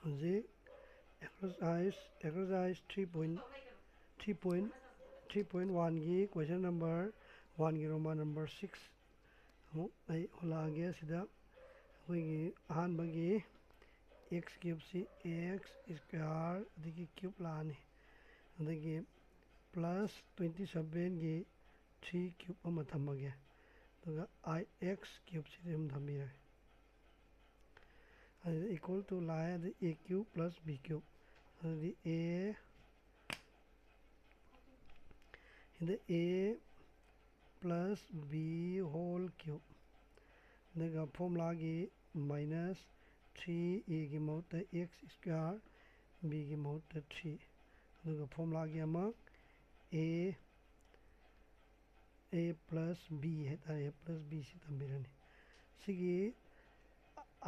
ꯍꯧꯖꯤꯛ exercise 3.3.3.1ꯒꯤ question number 1ꯒꯤ Roman number 6 ꯑꯃꯨꯛ ꯑꯩ ꯍꯣꯜꯂꯛꯑꯒꯦ ꯑꯁꯤꯗ ꯑꯩꯈꯣꯏꯒꯤ ꯑꯍꯥꯟꯕꯒꯤ x ꯀ꯭ꯌꯨꯕꯁꯤ x ꯁ꯭ꯀ꯭ꯋꯥꯔ ꯑꯗꯒꯤ ꯀ꯭ꯌꯨꯕ ꯂꯥꯛꯑꯅꯤ ꯑꯗꯒꯤ + 27ꯒꯤ 3 ꯀ꯭ꯌꯨꯕ ꯑꯃ ꯊꯝꯃꯒꯦ ꯑꯗꯨꯒ 8x ꯀ꯭ꯌꯨꯕꯁꯤꯗꯤ ꯑꯗꯨꯝ ꯊꯝꯕꯤꯔꯒꯦ ꯑꯗꯨꯗ equal to ꯂꯥꯛꯑꯦ ꯑꯗꯨ a cube + b cube ꯑꯗꯨꯗꯤ a + b whole cube ꯑꯗꯨꯒ ꯐꯣꯔꯃꯨꯂꯥꯒꯤ -3a ꯒꯤ ꯃꯍꯨꯠꯇ x ꯁ꯭ꯀ꯭ꯋꯥꯔ b ꯒꯤ ꯃꯍꯨꯠꯇ 3 ꯑꯗꯨꯒ ꯐꯣꯔꯃꯨꯂꯥꯒꯤ ꯑꯃ a + b ꯍꯥꯏꯇꯥꯔꯦ a + b ꯁꯤ ꯊꯝꯕꯤꯔꯅꯤ ꯁꯤꯒꯤ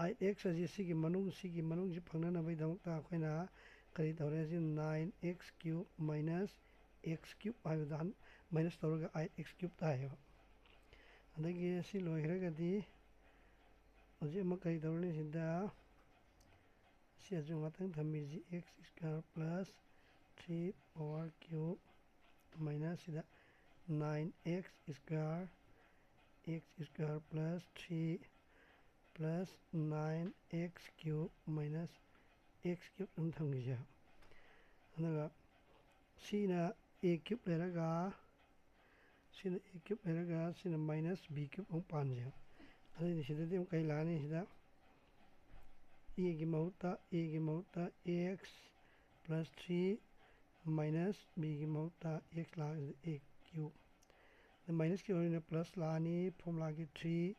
8x ꯑꯁꯤ ꯁꯤꯒꯤ ꯃꯅꯨꯡꯁꯤ ꯐꯪꯅꯅꯕꯒꯤꯗꯃꯛꯇ ꯑꯩꯈꯣꯏꯅ ꯀꯔꯤ ꯇꯧꯔꯦ ꯁꯤ 9x cube - x cube ꯍꯥꯏꯕꯗ ꯃꯥꯏꯅꯁ ꯇꯧꯔꯒ 8x cube ꯇꯥꯏꯌꯦꯕ ꯑꯗꯒꯤ ꯁꯤ ꯂꯣꯏꯈ꯭ꯔꯒꯗꯤ ꯍꯧꯖꯤꯛ ꯑꯃꯨꯛ ꯀꯔꯤ ꯇꯧꯔꯅꯤ ꯁꯤꯗ ꯁꯤꯁꯨ ꯉꯥꯛꯇꯪ ꯊꯝꯕꯤꯁꯤ x ꯁ꯭ꯀ꯭ꯋꯥꯔ + 3 power cube - ꯁꯤꯗ 9x square x square + 3 + 9x cube - x cube ꯑꯗꯨꯝ ꯊꯝꯈꯤꯁꯦ ꯑꯗꯨꯒ ꯁꯤꯅ a cube ꯂꯩꯔꯒ ꯁꯤꯅ -b cube ꯑꯃꯨꯛ ꯄꯥꯟꯁꯦ ꯑꯗꯨꯗꯤ ꯁꯤꯗꯗꯤ ꯑꯃꯨꯛ ꯀꯩ ꯂꯥꯛꯑꯅꯤ ꯁꯤꯗ a ꯒꯤ ꯃꯍꯨꯠꯇ x + 3 - b ꯒꯤ ꯃꯍꯨꯠꯇ x ꯂꯥꯛꯑꯒ a cube ꯃꯥꯏꯅꯁꯀꯤ ꯑꯣꯏꯅ + ꯂꯥꯛꯑꯅꯤ ꯐꯣꯔꯃꯨꯂꯥꯒꯤ 3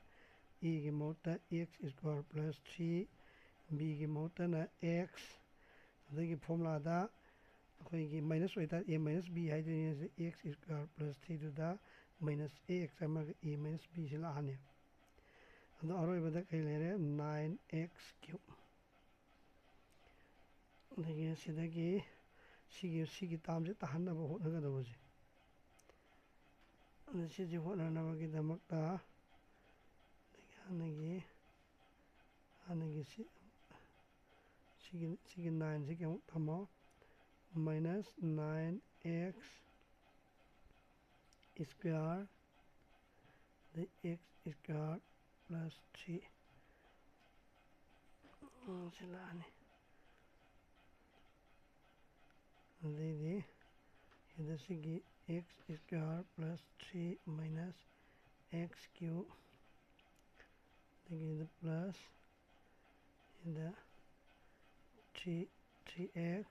a ꯒꯤ ꯃꯍꯨꯠꯇ x square + 3 b ꯒꯤ ꯃꯍꯨꯠꯇꯅ x ꯑꯗꯒꯤ ꯐꯣꯔꯃꯨꯂꯥꯗ ꯑꯩꯈꯣꯏꯒꯤ ꯃꯥꯏꯅꯁ ꯑꯣꯏꯇꯥꯔꯗꯤ a - b ꯍꯥꯏꯗꯣꯏꯅꯤ x square + 3ꯗꯨꯗ -ax ꯑꯃꯒ a - b ꯁꯤ ꯂꯥꯛꯑꯅꯤ ꯑꯗꯣ ꯑꯔꯣꯏꯕꯗ ꯀꯩ ꯂꯩꯔꯦ 9x cube ꯑꯗꯒꯤ ꯁꯤꯗꯒꯤ ꯁꯤꯒꯤ ꯇꯥꯝꯁꯦ ꯇꯥꯍꯟꯅꯕ ꯍꯣꯠꯅꯒꯗꯧꯕꯁꯦ ꯑꯗꯨ ꯁꯤꯁꯦ ꯍꯣꯠꯅꯅꯕꯒꯤꯗꯃꯛꯇ ꯍꯥꯟꯅꯒꯤ ꯁꯤꯒꯤ 9ꯁꯤꯒꯤ ꯑꯃꯨꯛ ꯊꯝꯃꯣ -9x square x square + 3 ꯁꯤ ꯂꯥꯛꯑꯅꯤ ꯑꯗꯩꯗꯤ ꯁꯤꯗ ꯁꯤꯒꯤ x square + 3 - x cube ꯑꯗꯒꯤ + ꯁꯤꯗ 3x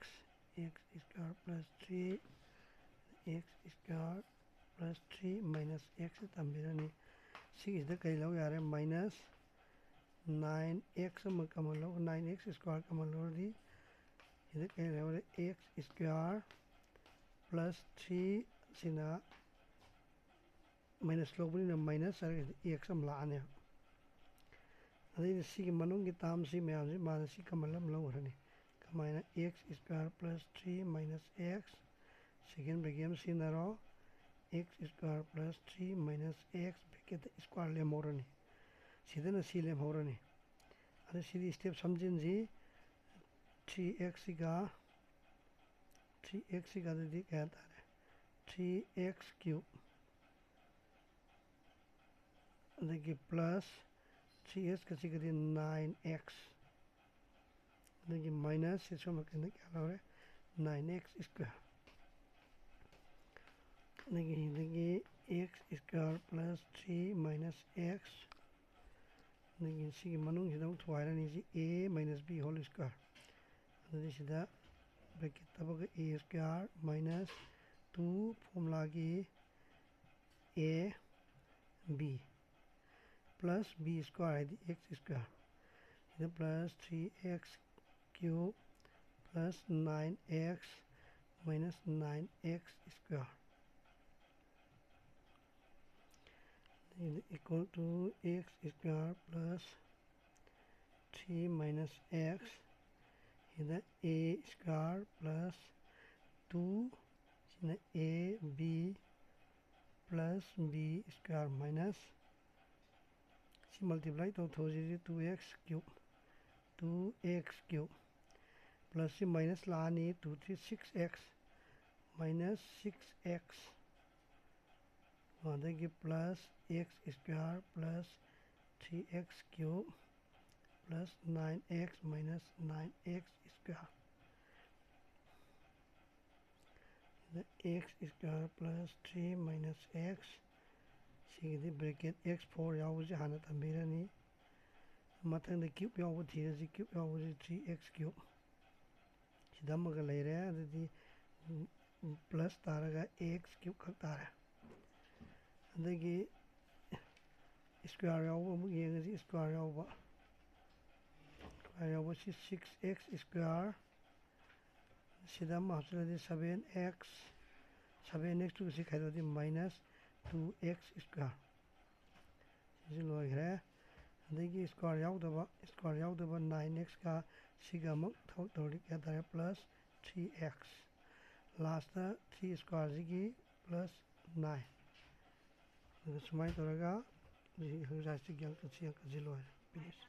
x square + 3 x square + 3 - x ꯊꯝꯕꯤꯔꯅꯤ ꯁꯤꯒꯤꯁꯤꯗ ꯀꯩ ꯂꯧ ꯌꯥꯔꯦ -9x ꯑꯃ ꯀꯃꯟ ꯂꯧ 9x square ꯀꯃꯟ ꯂꯧꯔꯗꯤ ꯁꯤꯗ ꯀꯩ ꯂꯧꯔꯦ x square + 3 ꯁꯤꯅ ꯃꯥꯏꯅꯁ ꯂꯧꯕꯅꯤꯅ ꯃꯥꯏꯅꯁ ꯍꯥꯏꯔꯒꯗꯤ x ꯑꯃ ꯂꯥꯛꯑꯅꯦꯕ ꯑꯗꯩꯗꯤ ꯁꯤꯒꯤ ꯃꯅꯨꯡꯒꯤ ꯇꯥꯝꯁꯤ ꯃꯌꯥꯝꯁꯤ ꯃꯥꯅ ꯁꯤ ꯀꯃꯟ ꯑꯃ ꯂꯧꯈ꯭ꯔꯅꯤ ꯀꯃꯥꯏꯅ x square + 3 - x ꯁꯦꯀꯦꯟ ꯕ꯭ꯔꯦꯀꯦꯠ ꯑꯃ ꯁꯤꯖꯤꯟꯅꯔꯣ x square + 3 - x ꯕ꯭ꯔꯦꯀꯦꯠꯇ ꯁ꯭ꯀ꯭ꯋꯥꯔ ꯂꯦꯝꯍꯧꯔꯅꯤ ꯁꯤꯗꯅ ꯁꯤ ꯂꯦꯝꯍꯧꯔꯅꯤ ꯑꯗ ꯁꯤꯗꯤ ꯁ꯭ꯇꯦꯞ ꯁꯝꯖꯤꯟꯁꯤ 3x ꯁꯤꯒ ꯑꯗꯨꯗꯤ ꯀꯌꯥ ꯇꯥꯔꯦ 3x cube ꯑꯗꯒꯤ + 3x ꯀꯁꯤꯒꯗꯤ 9x ꯑꯗꯒꯤ ꯃꯥꯏꯅꯁ ꯁꯤ ꯁꯣꯝ ꯅꯥꯀꯟꯗ ꯀꯌꯥ ꯂꯧꯔꯦ 9x square ꯑꯗꯒꯤ x square + 3 - x ꯑꯗꯒꯤ ꯁꯤꯒꯤ ꯃꯅꯨꯡꯁꯤꯗ ꯑꯃꯨꯛ ꯊꯨꯒꯥꯏꯔꯅꯤ ꯁꯤ a - b whole square ꯑꯗꯨꯗꯤ ꯁꯤꯗ ꯕ꯭ꯔꯦꯀꯦꯠ ꯇꯕꯒ a square - 2 ꯐꯣꯔꯃꯨꯂꯥꯒꯤ a b + b square ꯍꯥꯏꯗꯤ x square ꯁꯤꯗ +3x cube + 9x - 9x square equal to x square + 3 - x sida a square + 2 sina a b + b square minus si multiply to 2x cube plus ꯁꯤ minus ꯂꯥꯛꯑꯅꯤ 2 3 6x minus 6x ꯑꯗꯒꯤ plus x square plus 3x cube plus 9x minus 9x square x square plus 3 minus x sigidi bracket x4 yawuji hana tambirani mathangda cube yawu thirasi cube yawuji 3x cube sidamaga leire adudi plus taraga x cube khak tare adagi square yawu amuk yengasi square yawu 6x square sidama hapsiladi 7x to si khaidodi minus 2x square sisi loigre adagi square yaudaba 9x ka siga amuk thok tawdi kya tare plus 3x last 3 square sigi plus 9 sumai toraga exercise gyang kasi loire finish